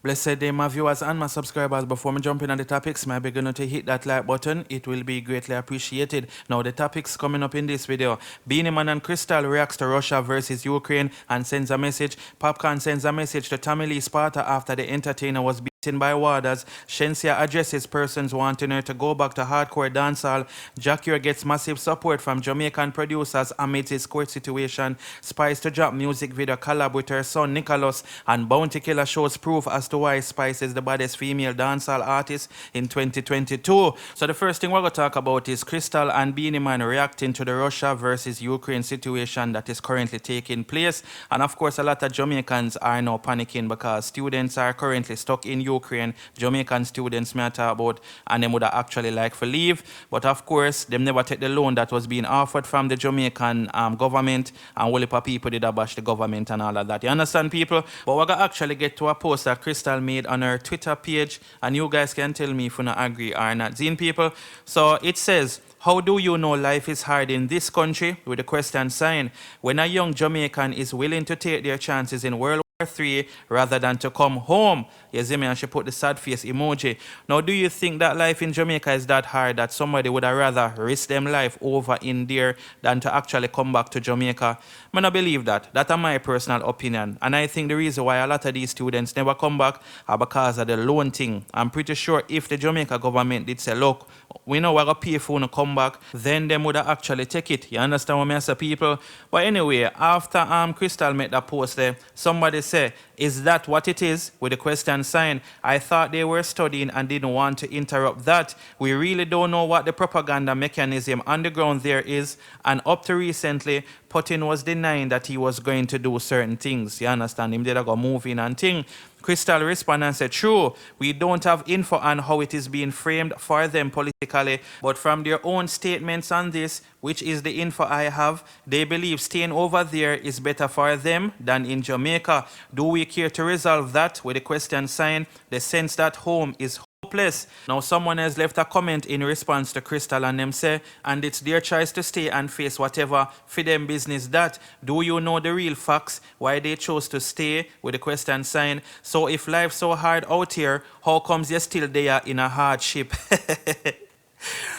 Blessed day, my viewers and my subscribers. Before me jump in on the topics, may I be going to hit that like button. It will be greatly appreciated. Now, the topics coming up in this video. Beenie Man and Krystal reacts to Russia versus Ukraine and sends a message. Popcorn sends a message to Tommy Lee Sparta after the entertainer was beaten by warders. SHENZ addresses persons wanting her to go back to hardcore dancehall. Jacquier gets massive support from Jamaican producers amidst his court situation. Spice to drop music video collab with her son Nicholas, and Bounty Killer shows proof as to why Spice is the baddest female dancehall artist in 2022. So the first thing we're going to talk about is Krystal and Beenie Man reacting to the Russia versus Ukraine situation that is currently taking place. And of course, a lot of Jamaicans are now panicking because students are currently stuck in Ukraine. Jamaican students may talk about, and they would actually like to leave. But of course, them never take the loan that was being offered from the Jamaican government, and whole heap of people did bash the government and all of that. You understand, people? But we're going to actually get to a post that Krystal made on her Twitter page, and you guys can tell me if you not agree or not. Zine, people. So it says, how do you know life is hard in this country? With a question sign. When a young Jamaican is willing to take their chances in World War III rather than to come home. You see me, and she put the sad face emoji. Now, do you think that life in Jamaica is that hard that somebody would have rather risk them life over in there than to actually come back to Jamaica? I don't believe that. That's my personal opinion. And I think the reason why a lot of these students never come back are because of the loan thing. I'm pretty sure if the Jamaica government did say, look, we know we're going to pay for you to come back, then them would have actually take it. You understand what I say, people? But anyway, after Krystal made that post there, somebody say, is that what it is? With the question sign. I thought they were studying and didn't want to interrupt that. We really don't know what the propaganda mechanism on the ground there is. And up to recently, Putin was denying that he was going to do certain things. You understand? Him did go moving and thing. Krystal responded and said, true, we don't have info on how it is being framed for them politically, but from their own statements on this, which is the info I have, they believe staying over there is better for them than in Jamaica. Do we care to resolve that? With the question sign, the sense that home is hopeless. Now someone has left a comment in response to Krystal and them say, and it's their choice to stay and face whatever for them business that. Do you know the real facts why they chose to stay? With the question sign. So if life's so hard out here, how comes you're still there in a hardship?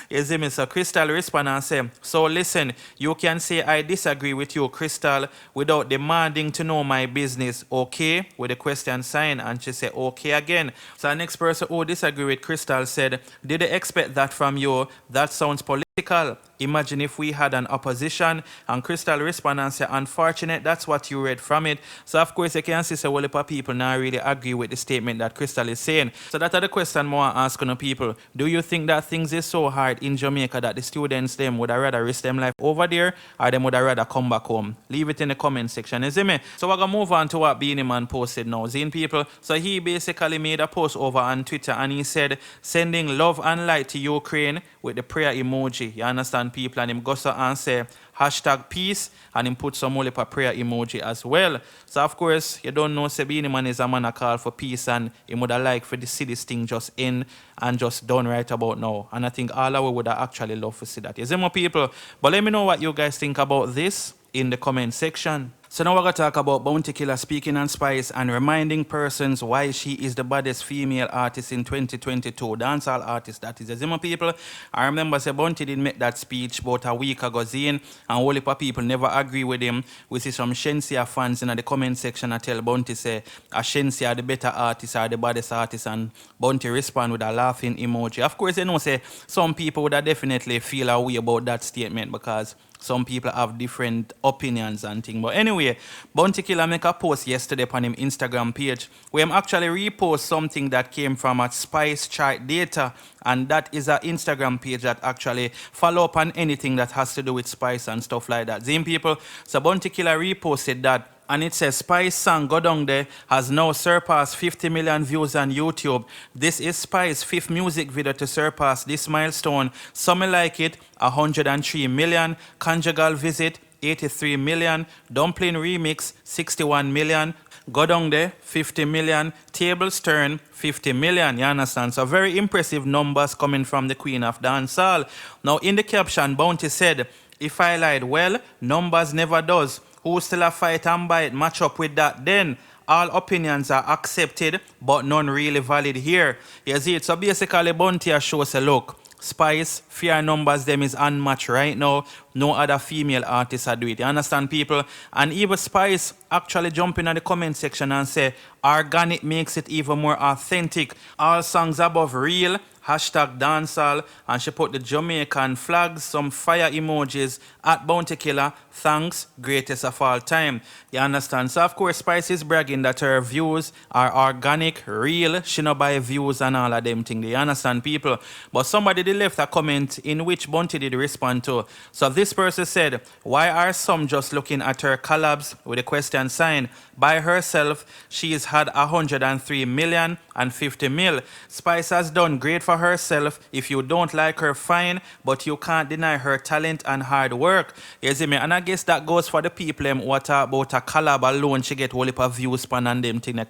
You see me, so Krystal respond and say, so listen, you can say I disagree with you, Krystal, without demanding to know my business, okay? With the question sign, and she said, okay again. So the next person who disagree with Krystal said, did they expect that from you? That sounds political. Imagine if we had an opposition. And Krystal respond and say, unfortunate, that's what you read from it. So of course you can see so well if people now really agree with the statement that Krystal is saying. So that's the question more asking the people. Do you think that things is so hard in Jamaica that the students them would have rather risk them life over there, or them would have rather come back home? Leave it in the comment section, you see me? So we're gonna move on to what Beenie Man posted now. Zine, people. So he basically made a post over on Twitter and he said, sending love and light to Ukraine with the prayer emoji. You understand, people? And him goes and say hashtag peace, and him put some more prayer emoji as well. So of course you don't know, say Beenie Man is a man a call for peace, and he would have liked for to see this thing just in and just done right about now. And I think all of we would have actually love to see that. You see, more people? But let me know what you guys think about this in the comment section. So now we're going to talk about Bounty Killer speaking on Spice and reminding persons why she is the baddest female artist in 2022. Dancehall artist, that is. You see, my people? I remember say Bounty did make that speech about a week ago, Zine, and a whole heap of people never agree with him. We see some SHENZ fans in the comment section and tell Bounty say a SHENZ are the better artist or the baddest artist, and Bounty respond with a laughing emoji. Of course, you know, say some people would definitely feel a way about that statement because some people have different opinions and things. But anyway, Bounty Killer make a post yesterday on him Instagram page where him actually repost something that came from a Spice chart data, and that is an Instagram page that actually follow up on anything that has to do with Spice and stuff like that. Same people. So Bounty Killer reposted that, and it says Spice song Go Down There has now surpassed 50 million views on YouTube. This is Spice's fifth music video to surpass this milestone. Some like it, 103 million. Conjugal Visit, 83 million. Dumpling Remix, 61 million. Go Down There, 50 million. Tables Turn, 50 million. You understand? So very impressive numbers coming from the Queen of Dancehall. Now in the caption, Bounty said, if I lied, well, numbers never does. Who still a fight and bite? Match up with that then. all opinions are accepted, but none really valid here. You see it? So basically, Bounty shows a look. Spice, fear numbers them is unmatched right now. No other female artists are doing it. You understand, people? And even Spice actually jump in the comment section and say, organic makes it even more authentic. All songs above real, hashtag dancehall, and she put the Jamaican flags, some fire emojis at Bounty Killer. Thanks, greatest of all time. You understand? So of course Spice is bragging that her views are organic, real. She no buy views and all of them things. You understand, people? But somebody did left a comment in which Bounty did respond to. So this person said, why are some just looking at her collabs with a question sign? By herself, she has had 103 million and 50 mil. Spice has done great for herself. If you don't like her, fine, but you can't deny her talent and hard work. You see me? And I guess that goes for the people who talk about a collab alone. She get whole heap of views span and them thing.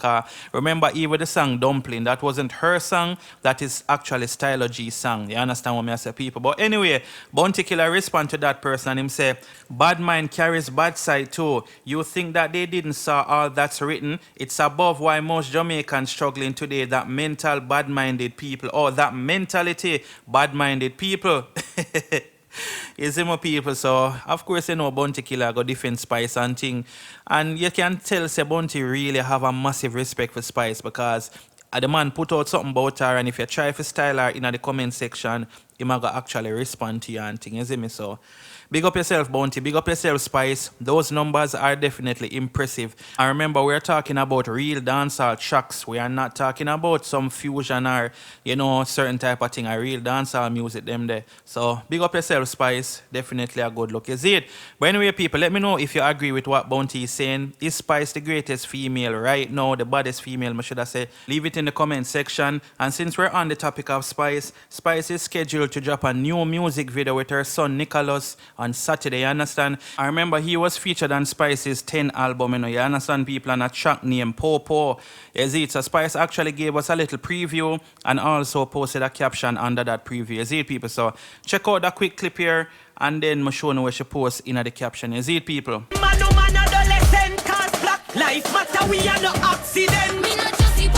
Remember, even the song Dumpling, that wasn't her song. That is actually Stylo G's song. You understand what I say, people? But anyway, Bounty Killer respond to that person and him say, bad mind carries bad side too. You think that they didn't saw all that's written? It's above why most Jamaicans struggling today, that mental bad-minded people, or that mentality bad-minded people. You see my people, so of course you know Bounty Killer got different Spice and thing. And you can tell say Bounty really have a massive respect for Spice, because the man put out something about her, and if you try to style her in the comment section, he might actually respond to you and thing, you see me? So big up yourself, Bounty. Big up yourself, Spice. Those numbers are definitely impressive. And remember, we're talking about real dancehall tracks. We are not talking about some fusion or, you know, certain type of thing. A real dancehall music, them there. So big up yourself, Spice. Definitely a good look. You see it? But anyway, people, let me know if you agree with what Bounty is saying. Is Spice the greatest female right now? The baddest female, I should have said. Leave it in the comment section. And since we're on the topic of Spice, Spice is scheduled to drop a new music video with her son, Nicholas, on Saturday, you understand? I remember he was featured on Spice's 10 album, you know, you understand, people, and a track named Popo. You see it? So Spice actually gave us a little preview and also posted a caption under that preview. You see it, people? So check out that quick clip here and then I'll show you where she posts in the caption. You see it, people? Man, no man, adolescent, cause black life matter, we are no accident. Me not just the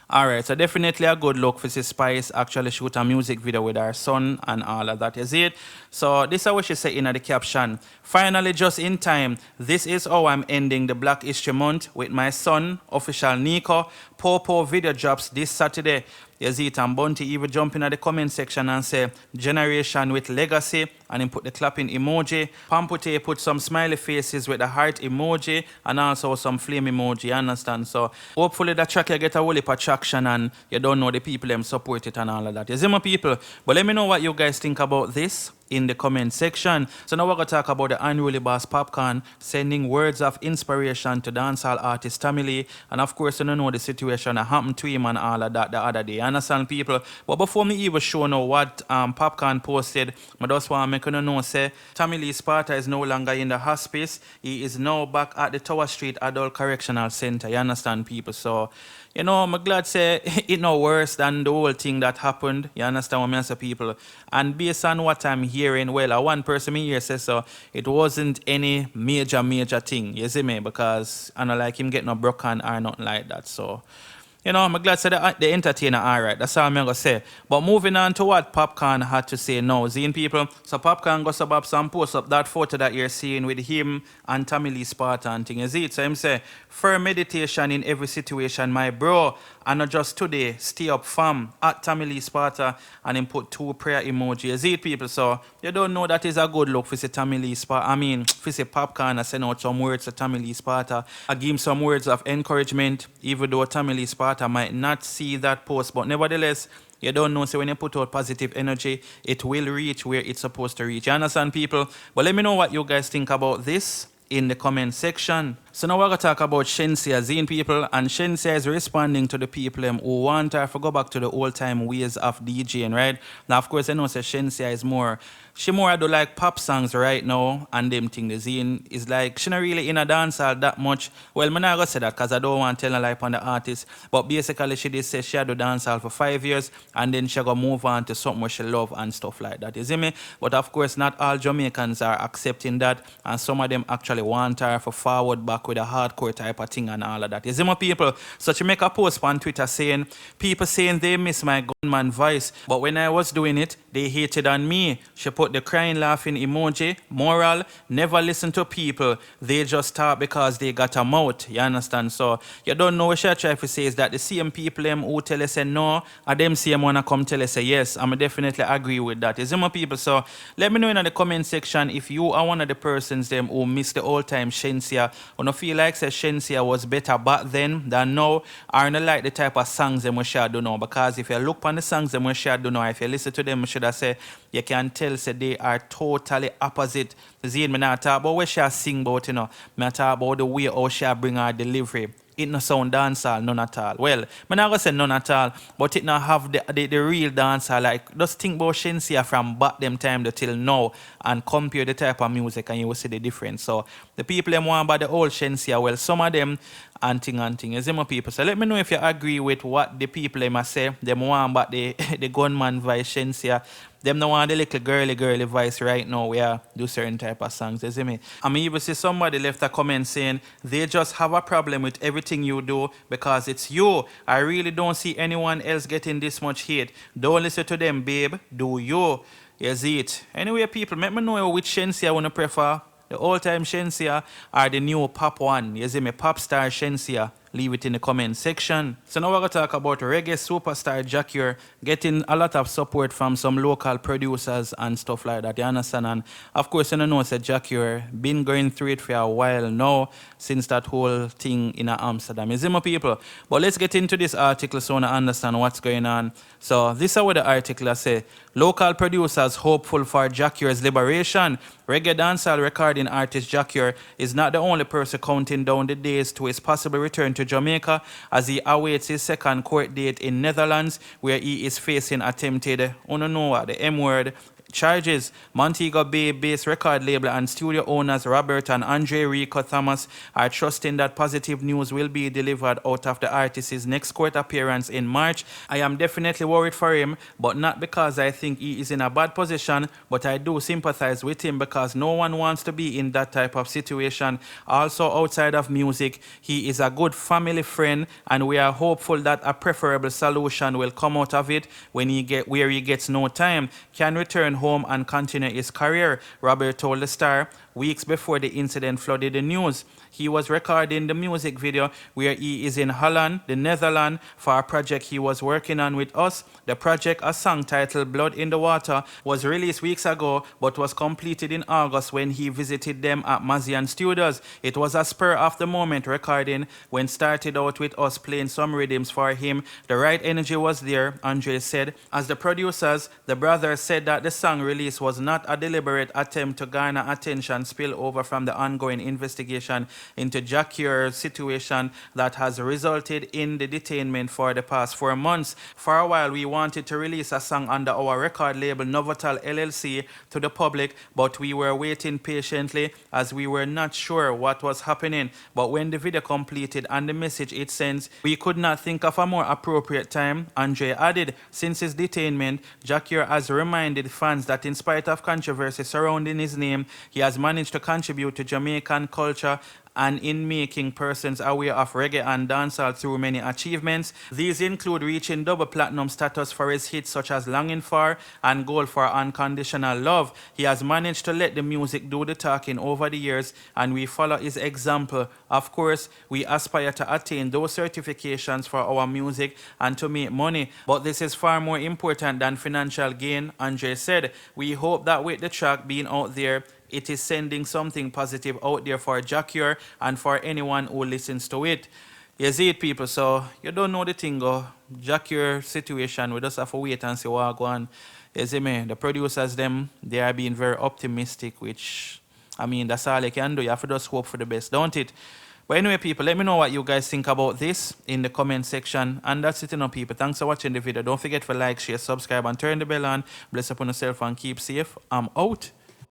Alright, so definitely a good look for this Spice actually shoot a music video with her son and all of that, you see it? So this is what she said in the caption. Finally, just in time, this is how I'm ending the Black History Month with my son, official Nico. Popo video drops this Saturday. You see it, and Bounty even jump in the comment section and say, generation with legacy, and then put the clapping emoji. Pampute put some smiley faces with the heart emoji, and also some flame emoji, you understand? So hopefully that track you get a whole heap of traction, and you don't know the people them support it and all of that. You see my people? But let me know what you guys think about this in the comment section. So now we're going to talk about the unruly boss Popcorn sending words of inspiration to dancehall artist Tommy Lee, and of course you don't know the situation that happened to him and all of that the other day. Understand, people? But before me even show now what Popcorn posted, I just want to make you know say Tommy Lee Sparta is no longer in the hospice. He is now back at the Tower Street Adult Correctional Center. You understand, people? So you know, I'm glad say it no worse than the whole thing that happened. You understand what I say, people? And based on what I'm hearing, well, one person me here says so, it wasn't any major thing, you see me? Because I don't like him getting no broken or nothing like that. So you know, I'm glad to say the entertainer alright. That's all I'm going to say. But moving on to what Popcorn had to say now, seeing people. So Popcorn goes up some post up that photo that you're seeing with him and Tommy Lee Sparta and thing. You see it? So him say, firm meditation in every situation, my bro. And not just today, stay up fam at Tommy Lee Sparta, and him put 2 prayer emojis. You see it, people? So you don't know that is a good look for say Tommy Lee Sparta. I mean, for say Popcorn, I send out some words to Tommy Lee Sparta. I give him some words of encouragement, even though Tommy Lee Sparta might not see that post, but nevertheless, you don't know, so when you put out positive energy, it will reach where it's supposed to reach. You understand, people? But let me know what you guys think about this in the comment section. So now we're going to talk about SHENZ, people, and SHENZ is responding to the people who want her to go back to the old-time ways of DJing, right? Now, of course, I know SHENZ is more, she more do like pop songs right now, and them thing, the Zine is like, she not really in a dancehall that much. Well, I'm not going to say that because I don't want to tell her life on the artist, but basically she did say she had do dancehall for 5 years, and then she going to move on to something where she love and stuff like that, you see me? But of course, not all Jamaicans are accepting that, and some of them actually want her for forward back back with a hardcore type of thing and all of that. You see my people? So she make a post on Twitter saying, people saying they miss my gunman voice, but when I was doing it, they hated on me. She put the crying laughing emoji. Moral, never listen to people. They just talk because they got a mouth. You understand? So you don't know what she try to say is that the same people them who tell us say no, and them same wanna come tell us say yes. I'm definitely agree with that. You see my people? So let me know in the comment section if you are one of the persons them who miss the old time SHENZ, or no feel like say SHENZ was better back then than now, or not like the type of songs them we should do now. Because if you look on the songs them we should do now, if you listen to them, we should have say you can tell say they are totally opposite. See, me not talk about what she sing about, you know. Me talk about the way how she bring her delivery. It no sound dancehall, none at all. Well, I'm not going to say none at all, but it not have the real dancehall. Like, just think about SHENZ from back them time till now and compare the type of music and you will see the difference. So, the people them want about the old SHENZ, well, some of them and thing. You see my people? So, let me know if you agree with what the people them say. Them want about the gunman voice SHENZ. Them no want the little girly voice right now where do certain type of songs, you see me? I mean, even see somebody left a comment saying they just have a problem with everything you do because it's you. I really don't see anyone else getting this much hate. Don't listen to them, babe. Do you? You see it. Anyway, people, let me know which SHENZ I want to prefer. The old time SHENZ or the new pop one. You see me? Pop star SHENZ. Leave it in the comment section. So now we're going to talk about reggae superstar Jackie getting a lot of support from some local producers and stuff like that. You understand? And of course, you know that Jackie been going through it for a while now since that whole thing in Amsterdam. You see my people? But let's get into this article so I understand what's going on. So this is what the article says. Local producers hopeful for Jackier's liberation. Reggae dancehall recording artist Jackie is not the only person counting down the days to his possible return to Jamaica as he awaits his second court date in Netherlands where he is facing attempted, the M-word, charges. Montego Bay-based record label and studio owners Robert and Andre Rico Thomas are trusting that positive news will be delivered out of the artist's next court appearance in March. I am definitely worried for him, but not because I think he is in a bad position, but I do sympathize with him because no one wants to be in that type of situation. Also outside of music, he is a good family friend and we are hopeful that a preferable solution will come out of it when where he gets no time, can return home and continue his career, Robert told the Star weeks before the incident flooded the news. He was recording the music video where he is in Holland, the Netherlands, for a project he was working on with us. The project, a song titled Blood in the Water, was released weeks ago but was completed in August when he visited them at Mazian Studios. It was a spur of the moment recording when started out with us playing some rhythms for him. The right energy was there, Andre said. As the producers, the brothers said that the song release was not a deliberate attempt to garner attention spill over from the ongoing investigation into Jackier's situation that has resulted in the detainment for the past 4 months. For a while, we wanted to release a song under our record label Novotal LLC to the public, but we were waiting patiently as we were not sure what was happening. But when the video completed and the message it sends, we could not think of a more appropriate time, Andre added. Since his detainment, Jackie has reminded fans that in spite of controversy surrounding his name, he has managed to contribute to Jamaican culture and in making persons aware of reggae and dancehall through many achievements. These include reaching double platinum status for his hits such as Longing For and Gold for Unconditional Love. He has managed to let the music do the talking over the years and we follow his example. Of course, we aspire to attain those certifications for our music and to make money, but this is far more important than financial gain, Andre said. We hope that with the track being out there, it is sending something positive out there for Jackie and for anyone who listens to it. You see it, people, so you don't know the thing, Jackie situation, we just have to wait and see what go on. You see me, the producers, they are being very optimistic, which, I mean, that's all you can do. You have to just hope for the best, don't it? But anyway, people, let me know what you guys think about this in the comment section. And that's it, people. Thanks for watching the video. Don't forget to like, share, subscribe, and turn the bell on. Bless upon yourself and keep safe. I'm out.